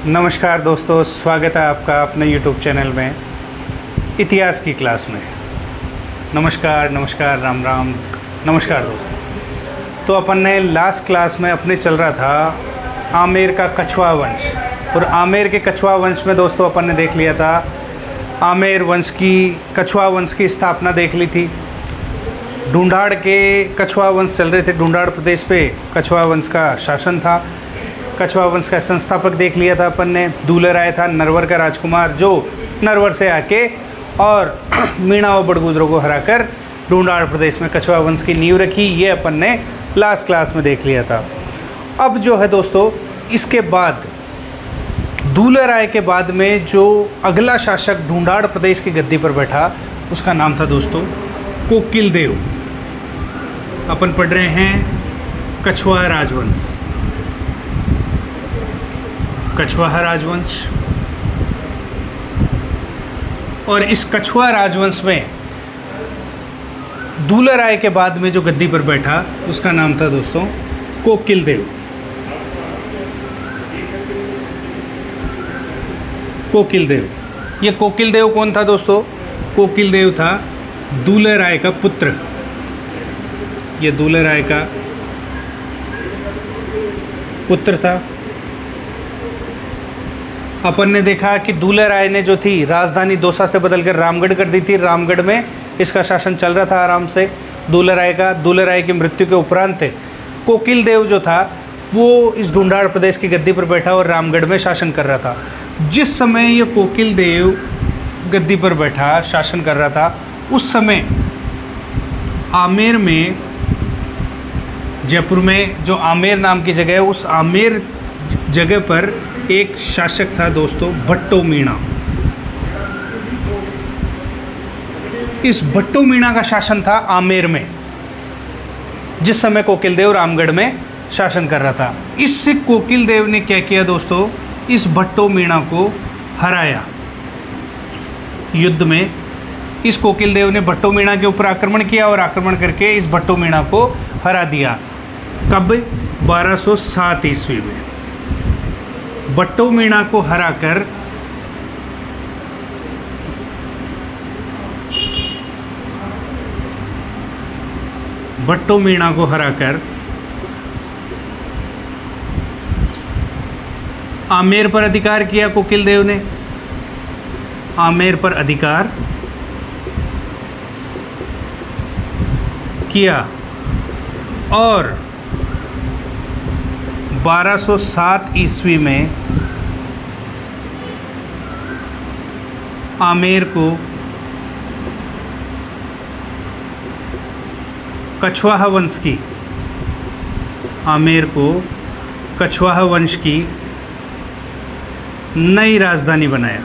नमस्कार दोस्तों, स्वागत है आपका अपने YouTube चैनल में इतिहास की क्लास में। नमस्कार नमस्कार, राम राम, नमस्कार दोस्तों। तो अपन ने लास्ट क्लास में अपने चल रहा था आमेर का कछवा वंश, और आमेर के कछवा वंश में दोस्तों अपन ने देख लिया था आमेर वंश की, कछवा वंश की स्थापना देख ली थी। ढूंढाड़ के कछवा वंश चल रहे थे, ढूंढाड़ प्रदेश पे कछवा वंश का शासन था। कछवा वंश का संस्थापक देख लिया था अपन ने, दूलराय था, नरवर का राजकुमार, जो नरवर से आके और मीणा और बड़गुजरों को हराकर ढूंढाड़ प्रदेश में कछवा वंश की नींव रखी। ये अपन ने लास्ट क्लास में देख लिया था। अब जो है दोस्तों, इसके बाद दूलराय के बाद में जो अगला शासक ढूंढाड़ प्रदेश की गद्दी पर बैठा, उसका नाम था दोस्तों कोकिल देव। अपन पढ़ रहे हैं कछवाहा राजवंश, कछवाहा राजवंश। और इस कछवाहा राजवंश में दूलराय के बाद में जो गद्दी पर बैठा, उसका नाम था दोस्तों कोकिल देव। कोकिल देव, ये कोकिल देव कौन था दोस्तों? कोकिल देव था दूलराय का पुत्र। ये दूलराय का पुत्र था। अपन ने देखा कि दूलराय ने जो थी राजधानी दौसा से बदलकर रामगढ़ कर दी थी। रामगढ़ में इसका शासन चल रहा था आराम से दूलराय का। दूलराय की मृत्यु के उपरांत कोकिल देव जो था वो इस ढूंढाड़ प्रदेश की गद्दी पर बैठा और रामगढ़ में शासन कर रहा था। जिस समय ये कोकिल देव गद्दी पर बैठा शासन कर रहा था, उस समय आमेर में, जयपुर में जो आमेर नाम की जगह है, उस आमेर जगह पर एक शासक था दोस्तों भट्टो मीणा। इस भट्टो मीणा का शासन था आमेर में, जिस समय कोकिल देव रामगढ़ में शासन कर रहा था। इस कोकिल देव ने क्या किया दोस्तों? इस भट्टो मीणा को हराया युद्ध में। इस कोकिल देव ने भट्टो मीणा के ऊपर आक्रमण किया और आक्रमण करके इस भट्टो मीणा को हरा दिया। कब? 1207 ईस्वी में भट्टो मीणा को हराकर आमेर पर अधिकार किया कोकिल देव ने। आमेर पर अधिकार किया और 1207 ईस्वी में आमेर को कछवाहा वंश की, आमेर को कछवाहा वंश की नई राजधानी बनाया।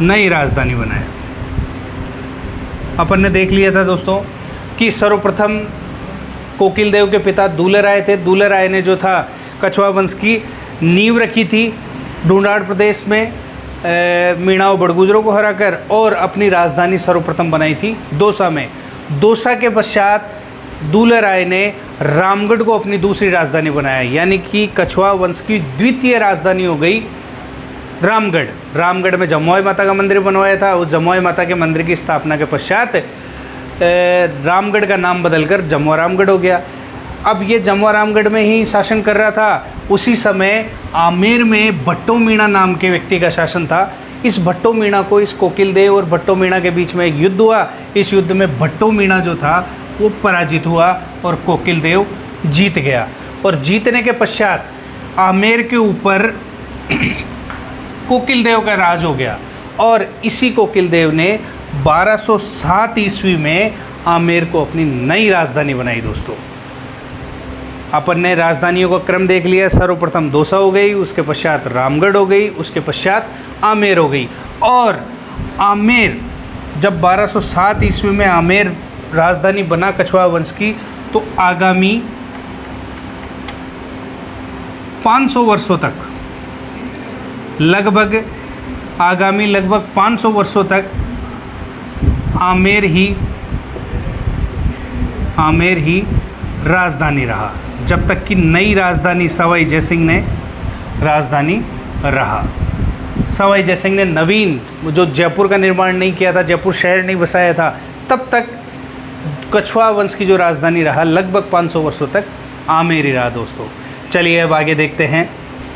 नई राजधानी बनाया। अपन ने देख लिया था दोस्तों कि सर्वप्रथम कोकिल देव के पिता दूलराय थे। दूलराय ने जो था कछवाहा वंश की नींव रखी थी ढूंढाड़ प्रदेश में, मीणा और बड़गुजरों को हराकर, और अपनी राजधानी सर्वप्रथम बनाई थी दौसा में। दौसा के पश्चात दूलराय ने रामगढ़ को अपनी दूसरी राजधानी बनाया, यानी कि कछवाहा वंश की द्वितीय राजधानी हो गई रामगढ़। रामगढ़ में जमुआई माता का मंदिर बनवाया था। उस जमुआई माता के मंदिर की स्थापना के पश्चात रामगढ़ का नाम बदलकर जमुआ रामगढ़ हो गया। अब ये जमुआ रामगढ़ में ही शासन कर रहा था। उसी समय आमेर में भट्टो मीणा नाम के व्यक्ति का शासन था। इस भट्टो मीणा को, इस कोकिल देव और भट्टो मीणा के बीच में एक युद्ध हुआ। इस युद्ध में भट्टो मीणा जो था वो पराजित हुआ और कोकिल देव जीत गया। और जीतने के पश्चात आमेर के ऊपर कोकिल देव का राज हो गया। और इसी कोकिल देव ने 1207 ईस्वी में आमेर को अपनी नई राजधानी बनाई। दोस्तों, अपन ने राजधानियों का क्रम देख लिया। सर्वप्रथम दौसा हो गई, उसके पश्चात रामगढ़ हो गई, उसके पश्चात आमेर हो गई। और आमेर जब 1207 ईस्वी में आमेर राजधानी बना कछवाहा वंश की, तो आगामी 500 वर्षों तक, लगभग 500 वर्षों तक आमेर ही राजधानी रहा, जब तक कि नई राजधानी सवाई जयसिंह ने राजधानी रहा। सवाई जयसिंह ने नवीन जो जयपुर का निर्माण नहीं किया था, जयपुर शहर नहीं बसाया था, तब तक कछवाहा वंश की जो राजधानी रहा लगभग 500 वर्षों तक आमेर ही रहा दोस्तों। चलिए अब आगे देखते हैं।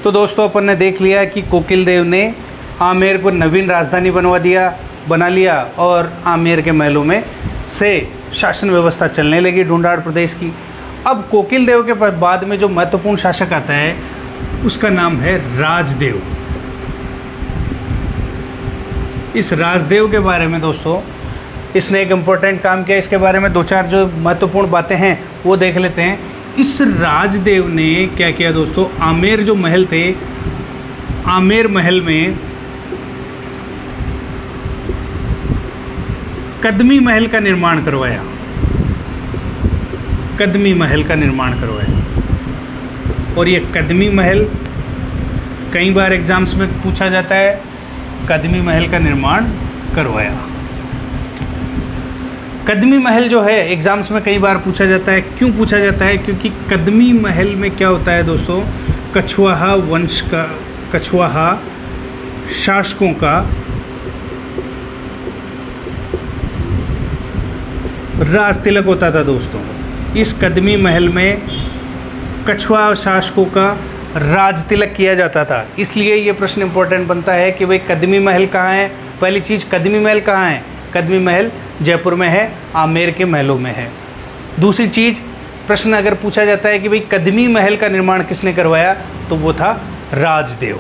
तो दोस्तों अपन ने देख लिया कि कोकिल देव ने आमेर को नवीन राजधानी बना लिया और आमेर के महलों में से शासन व्यवस्था चलने लगी ढूंढाड़ प्रदेश की। अब कोकिल देव के बाद में जो महत्वपूर्ण शासक आता है उसका नाम है राजदेव। इस राजदेव के बारे में दोस्तों इसने एक इम्पोर्टेंट काम किया, इसके बारे में 2-4 जो महत्वपूर्ण बातें हैं वो देख लेते हैं। इस राजदेव ने क्या किया दोस्तों, आमेर जो महल थे, आमेर महल में कदमी महल का निर्माण करवाया, कदमी महल का निर्माण करवाया। और ये कदमी महल कई बार एग्जाम्स में पूछा जाता है, कदमी महल का निर्माण करवाया। कदमी महल जो है एग्ज़ाम्स में कई बार पूछा जाता है। क्यों पूछा जाता है? क्योंकि कदमी महल में क्या होता है दोस्तों, कछवाहा वंश का, कछवाहा शासकों का राज तिलक होता था दोस्तों। इस कदमी महल में कछवाहा शासकों का राज तिलक किया जाता था। इसलिए ये प्रश्न इंपॉर्टेंट बनता है कि भाई कदमी महल कहाँ है। पहली चीज़, कदमी महल कहाँ है? कदमी महल जयपुर में है, आमेर के महलों में है। दूसरी चीज़, प्रश्न अगर पूछा जाता है कि भाई कदमी महल का निर्माण किसने करवाया, तो वो था राजदेव।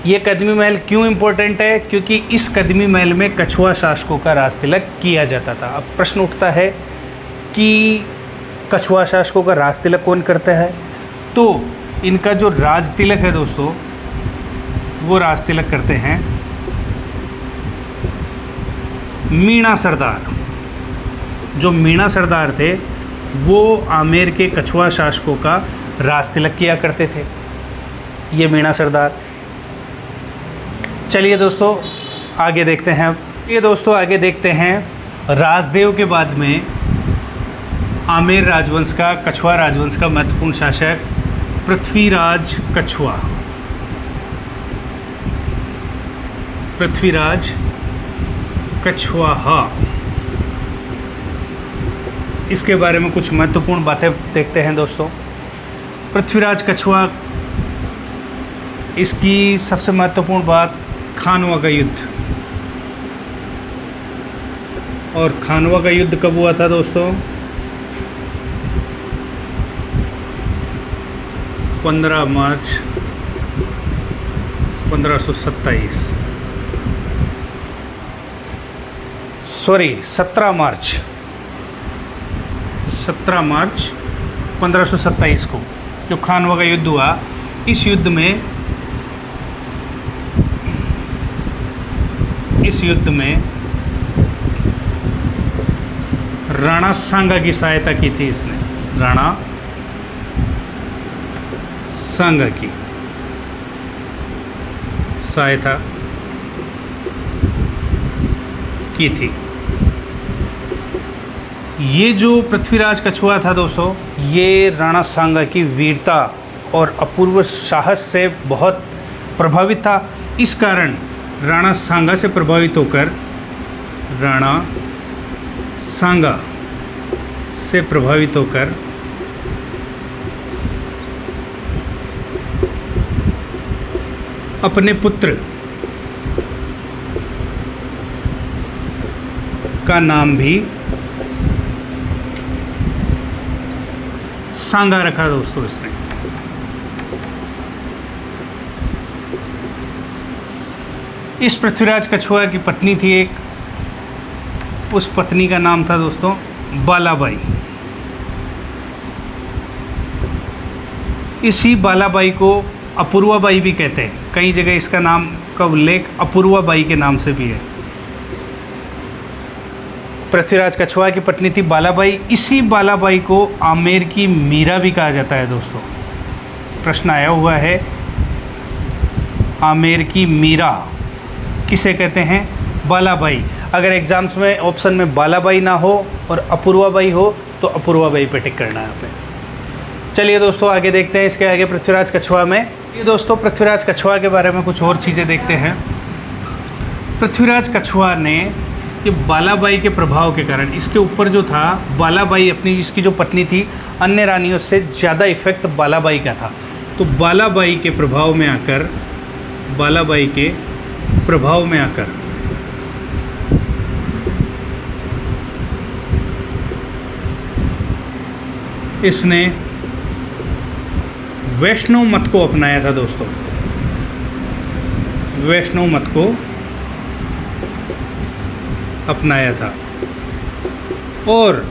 ये कदमी महल क्यों इम्पोर्टेंट है? क्योंकि इस कदमी महल में कछवाहा शासकों का राज तिलक किया जाता था। अब प्रश्न उठता है कि कछवाहा शासकों का राज तिलक कौन करता है? तो इनका जो राज तिलक है दोस्तों, वो राज तिलक करते हैं मीणा सरदार। जो मीणा सरदार थे वो आमेर के कछवाहा शासकों का राज तिलक किया करते थे, ये मीणा सरदार। चलिए दोस्तों आगे देखते हैं। ये दोस्तों आगे देखते हैं राजदेव के बाद में आमेर राजवंश का, कछवाहा राजवंश का महत्वपूर्ण शासक पृथ्वीराज कछवाहा। पृथ्वीराज कछवाहा, इसके बारे में कुछ महत्वपूर्ण बातें देखते हैं दोस्तों। पृथ्वीराज कछवाहा, इसकी सबसे महत्वपूर्ण बात खानवा का युद्ध। और खानवा का युद्ध कब हुआ था दोस्तों? 15 मार्च 1527, सॉरी 17 मार्च 1527 को जो खानवा का युद्ध हुआ। इस युद्ध में राणा सांगा की सहायता की थी इसने, राणा सांगा की सहायता की थी। ये जो पृथ्वीराज कछवाहा था दोस्तों, ये राणा सांगा की वीरता और अपूर्व साहस से बहुत प्रभावित था। इस कारण राणा सांगा से प्रभावित होकर, राणा सांगा से प्रभावित होकर अपने पुत्र का नाम भी सांगा रखा दोस्तों इसने। इस पृथ्वीराज कछवाहा की पत्नी थी एक, उस पत्नी का नाम था दोस्तों बालाबाई। इसी बालाबाई को अपूर्वाबाई भी कहते हैं, कई जगह इसका नाम का उल्लेख अपूर्वाबाई के नाम से भी है। पृथ्वीराज कछवाहा की पत्नी थी बालाबाई। इसी बालाबाई को आमेर की मीरा भी कहा जाता है दोस्तों। प्रश्न आया हुआ है, आमेर की मीरा किसे कहते हैं? बालाबाई। अगर एग्जाम्स में ऑप्शन में बालाबाई ना हो और अपूर्वाबाई हो तो अपूर्वाबाई पे टिक करना है यहाँ पे। चलिए दोस्तों आगे देखते हैं इसके आगे पृथ्वीराज कछुआ में। ये दोस्तों पृथ्वीराज कछुआ के बारे में कुछ और चीज़ें देखते हैं। पृथ्वीराज कछुआ ने ये बालाबाई के प्रभाव के कारण, इसके ऊपर जो था बालाबाई अपनी, इसकी जो पत्नी थी, अन्य रानियों से ज़्यादा इफेक्ट बालाबाई का था। तो बालाबाई के प्रभाव में आकर इसने वैष्णव मत को अपनाया था दोस्तों। वैष्णव मत को अपनाया था और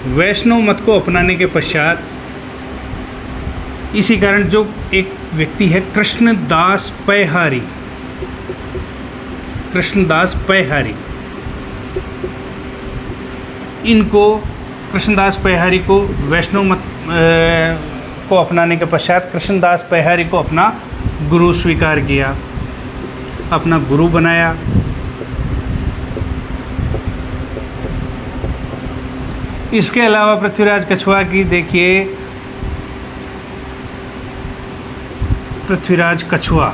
वैष्णव मत को अपनाने के पश्चात इसी कारण जो एक व्यक्ति है कृष्णदास पैहारी, इनको कृष्णदास पैहारी को वैष्णव मत को अपनाने के पश्चात कृष्णदास पैहारी को अपना गुरु स्वीकार किया, अपना गुरु बनाया। इसके अलावा पृथ्वीराज कछुआ की देखिए, पृथ्वीराज कछुआ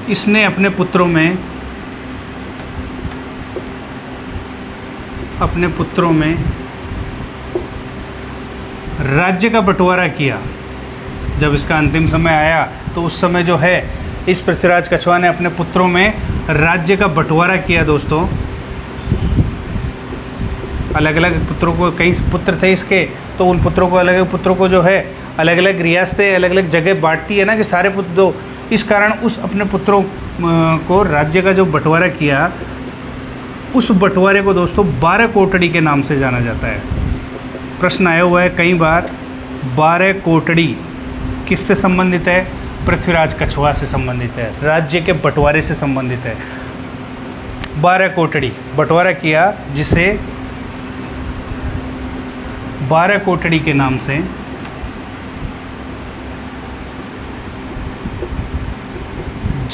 इसने अपने पुत्रों में राज्य का बंटवारा किया। जब इसका अंतिम समय आया तो उस समय जो है इस पृथ्वीराज कछुआ ने अपने पुत्रों में राज्य का बंटवारा किया दोस्तों। अलग अलग पुत्रों को, कई पुत्र थे इसके, तो उन पुत्रों को जो है अलग अलग रियासतें, अलग अलग जगह बांटती है ना कि सारे पुत्र दो। इस कारण उस अपने पुत्रों को राज्य का जो बंटवारा किया, उस बंटवारे को दोस्तों 12 कोटड़ी के नाम से जाना जाता है। प्रश्न आया हुआ है कई बार, 12 कोटड़ी किससे संबंधित है? पृथ्वीराज कछुआ से संबंधित है, राज्य के बंटवारे से संबंधित है। 12 कोटड़ी बंटवारा किया, जिसे 12 कोटड़ी के नाम से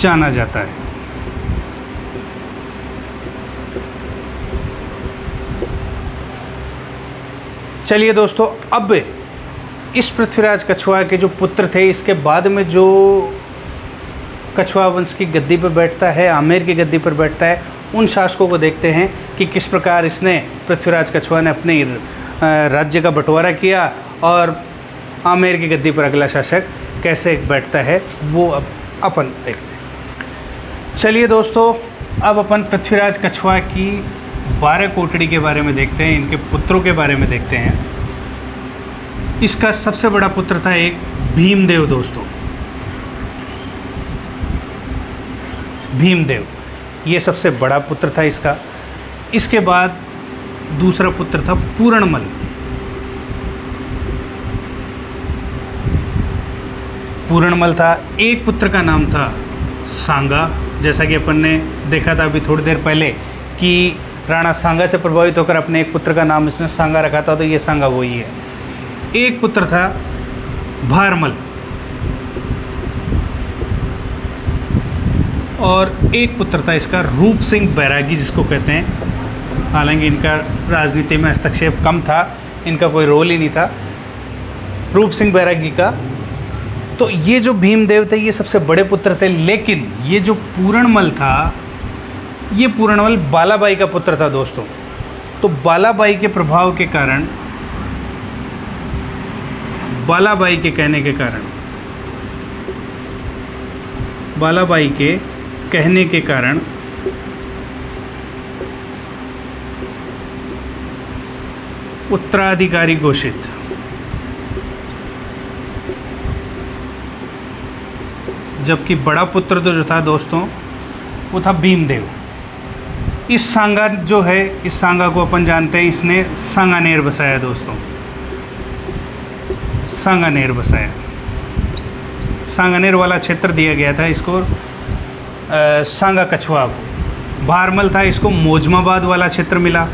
जाना जाता है। चलिए दोस्तों, अब इस पृथ्वीराज कछुआ के जो पुत्र थे, इसके बाद में जो कछुआ वंश की गद्दी पर बैठता है, आमेर की गद्दी पर बैठता है, उन शासकों को देखते हैं कि किस प्रकार इसने, पृथ्वीराज कछुआ ने अपने राज्य का बंटवारा किया और आमेर की गद्दी पर अगला शासक कैसे बैठता है, वो अब अपन देखते हैं। चलिए दोस्तों, अब अपन पृथ्वीराज कछुआ की 12 कोटड़ी के बारे में देखते हैं, इनके पुत्रों के बारे में देखते हैं। इसका सबसे बड़ा पुत्र था एक भीमदेव दोस्तों। भीमदेव ये सबसे बड़ा पुत्र था इसका। इसके बाद दूसरा पुत्र था पूरणमल। पूरणमल था। एक पुत्र का नाम था सांगा। जैसा कि अपन ने देखा था अभी थोड़ी देर पहले कि राणा सांगा से प्रभावित होकर अपने एक पुत्र का नाम इसने सांगा रखा था, तो ये सांगा वही है। एक पुत्र था भारमल और एक पुत्र था इसका रूप सिंह बैरागी, जिसको कहते हैं। हालांकि इनका राजनीति में हस्तक्षेप कम था, इनका कोई रोल ही नहीं था रूप सिंह बैरागी का। तो ये जो भीमदेव थे ये सबसे बड़े पुत्र थे, लेकिन ये जो पूरणमल था, ये पूरणमल बालाबाई का पुत्र था दोस्तों। तो बालाबाई के प्रभाव के कारण, बालाबाई के कहने के कारण, बालाबाई के कहने के कारण उत्तराधिकारी घोषित। जबकि बड़ा पुत्र तो जो था दोस्तों वो था भीमदेव। इस सांगा जो है, इस सांगा को अपन जानते हैं, इसने सांगानेर बसाया दोस्तों। सांगानेर बसाया। सांगानेर वाला क्षेत्र दिया गया था इसको सांगा कछुआ को। भारमल था, इसको मोजमाबाद वाला क्षेत्र मिला।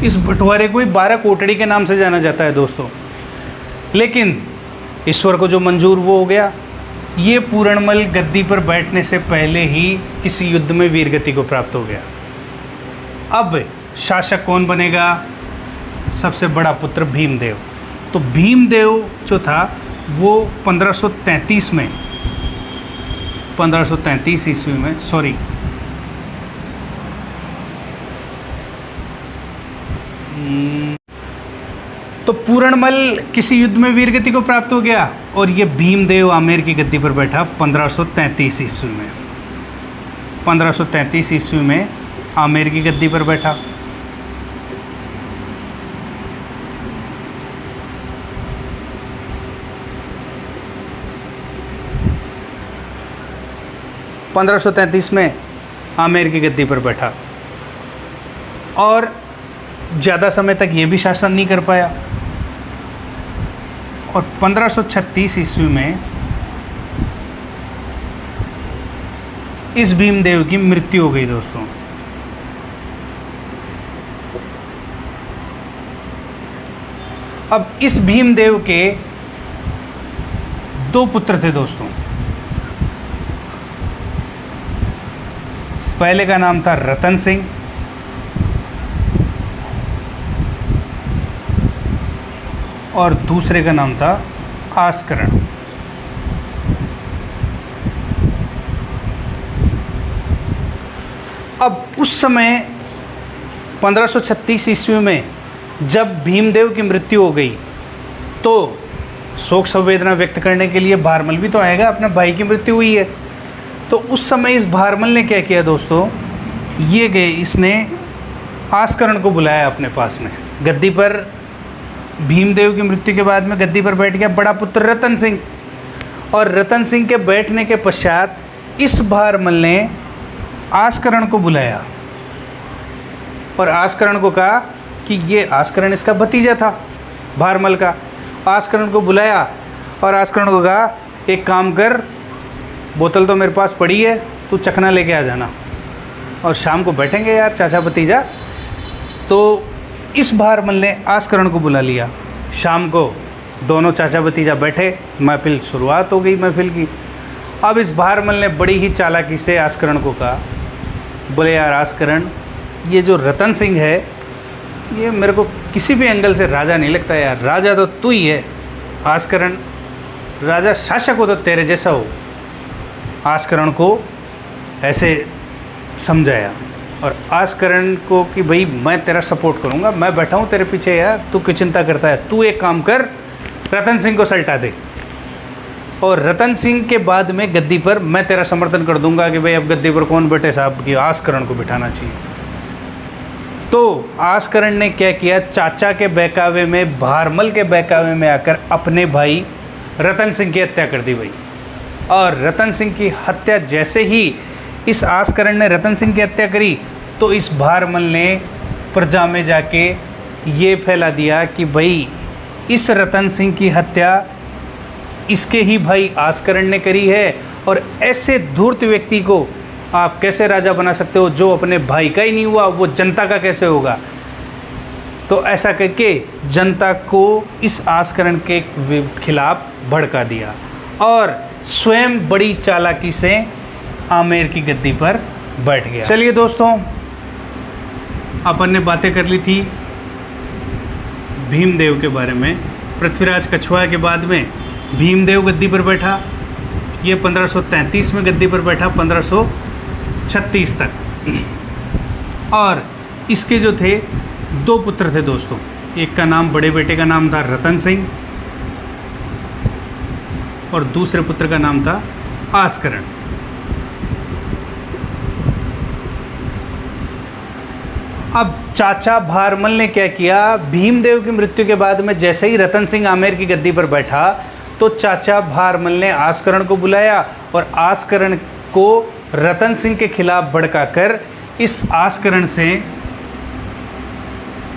इस बंटवारे को ही 12 कोटड़ी के नाम से जाना जाता है दोस्तों। लेकिन ईश्वर को जो मंजूर वो हो गया। ये पूरणमल गद्दी पर बैठने से पहले ही किसी युद्ध में वीरगति को प्राप्त हो गया। अब शासक कौन बनेगा? सबसे बड़ा पुत्र भीमदेव। तो भीमदेव जो था वो 1533 में 1533 ईस्वी में तो पूरणमल किसी युद्ध में वीरगति को प्राप्त हो गया और ये भीमदेव आमेर की गद्दी पर बैठा 1533 ईस्वी में। 1533 ईस्वी में आमेर की गद्दी पर बैठा। में आमेर की गद्दी पर बैठा और ज़्यादा समय तक ये भी शासन नहीं कर पाया और 1536 ईस्वी में इस भीमदेव की मृत्यु हो गई दोस्तों। अब इस भीमदेव के दो पुत्र थे दोस्तों। पहले का नाम था रतन सिंह और दूसरे का नाम था आस्करण। अब उस समय 1536 ईस्वी में जब भीमदेव की मृत्यु हो गई तो शोक संवेदना व्यक्त करने के लिए भारमल भी तो आएगा, अपने भाई की मृत्यु हुई है। तो उस समय इस भारमल ने क्या किया दोस्तों, ये गए, इसने आस्करण को बुलाया अपने पास में। गद्दी पर भीमदेव की मृत्यु के बाद में गद्दी पर बैठ गया बड़ा पुत्र रतन सिंह और रतन सिंह के बैठने के पश्चात इस भारमल ने आस्करण को बुलाया और आस्करण को कहा कि ये आस्करण इसका भतीजा था भारमल का। आस्करण को बुलाया और आस्करण को कहा एक काम कर, बोतल तो मेरे पास पड़ी है, तू चखना लेके आ जाना और शाम को बैठेंगे यार चाचा भतीजा। तो इस भारमल ने आस्करण को बुला लिया। शाम को दोनों चाचा भतीजा बैठे, महफिल शुरुआत हो गई महफिल की। अब इस भारमल ने बड़ी ही चालाकी से आस्करण को कहा, बोले यार आस्करण, ये जो रतन सिंह है ये मेरे को किसी भी एंगल से राजा नहीं लगता यार, राजा तो तू ही है आस्करण, राजा शासक हो तो तेरे जैसा हो। आस्करण को ऐसे समझाया और आस्करण को कि भाई मैं तेरा सपोर्ट करूँगा, मैं बैठा हूँ तेरे पीछे यार, तू क्यों चिंता करता है, तू एक काम कर रतन सिंह को सल्टा दे और रतन सिंह के बाद में गद्दी पर मैं तेरा समर्थन कर दूंगा कि भाई अब गद्दी पर कौन बैठे साहब, कि आस्करण को बिठाना चाहिए। तो आस्करण ने क्या किया, चाचा के बहकावे में, भारमल के बहकावे में आकर अपने भाई रतन सिंह की हत्या कर दी भाई। और रतन सिंह की हत्या जैसे ही इस आस्करण ने रतन सिंह की हत्या करी तो इस भारमल ने प्रजा में जाके ये फैला दिया कि भाई इस रतन सिंह की हत्या इसके ही भाई आस्करण ने करी है और ऐसे धूर्त व्यक्ति को आप कैसे राजा बना सकते हो, जो अपने भाई का ही नहीं हुआ वो जनता का कैसे होगा। तो ऐसा करके जनता को इस आस्करण के खिलाफ भड़का दिया और स्वयं बड़ी चालाकी से आमेर की गद्दी पर बैठ गया। चलिए दोस्तों, अपन ने बातें कर ली थी भीमदेव के बारे में। पृथ्वीराज कछुआ के बाद में भीमदेव गद्दी पर बैठा, ये 1533 में गद्दी पर बैठा 1536 तक। और इसके जो थे दो पुत्र थे दोस्तों, एक का नाम, बड़े बेटे का नाम था रतन सिंह और दूसरे पुत्र का नाम था आस्करण। अब चाचा भारमल ने क्या किया, भीमदेव की मृत्यु के बाद में जैसे ही रतन सिंह आमेर की गद्दी पर बैठा तो चाचा भारमल ने आस्करण को बुलाया और आस्करण को रतन सिंह के खिलाफ भड़काकर इस आस्करण से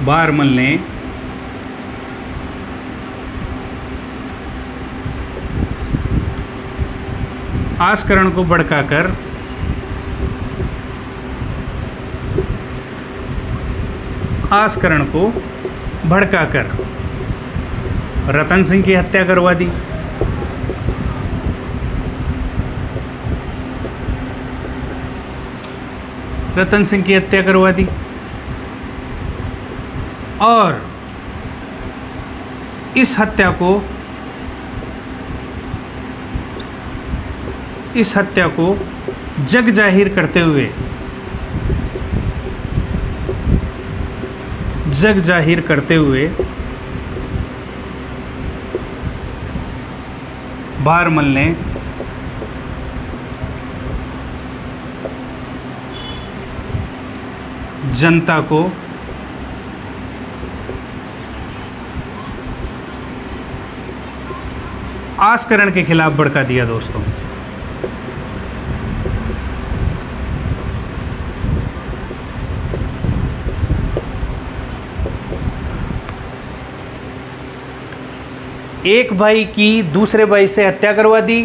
भारमल ने आस्करण को भड़काकर रतन सिंह की हत्या करवा दी। रतन सिंह की हत्या करवा दी और इस हत्या को जग जाहिर करते हुए भारमल ने जनता को आस्करण के खिलाफ भड़का दिया। दोस्तों, एक भाई की दूसरे भाई से हत्या करवा दी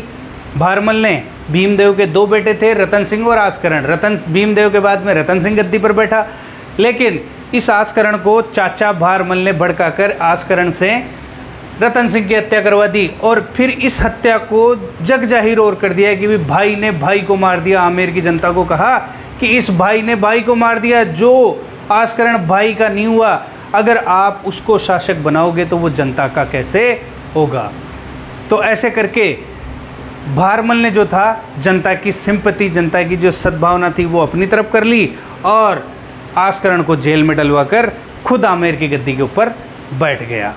भारमल ने। भीमदेव के दो बेटे थे, रतन सिंह और आस्करण। भीमदेव के बाद में रतन सिंह गद्दी पर बैठा, लेकिन इस आस्करण को चाचा भारमल ने भड़काकर आस्करण से रतन सिंह की हत्या करवा दी और फिर इस हत्या को जग जाहिर और कर दिया कि भाई ने भाई को मार दिया। आमेर की जनता को कहा कि इस भाई ने भाई को मार दिया, जो आस्करण भाई का नहीं हुआ, अगर आप उसको शासक बनाओगे तो वो जनता का कैसे होगा। तो ऐसे करके भारमल ने जो था जनता की सिंपैथी, जनता की जो सद्भावना थी वो अपनी तरफ कर ली और आस्करण को जेल में डलवाकर खुद आमेर की गद्दी के ऊपर बैठ गया।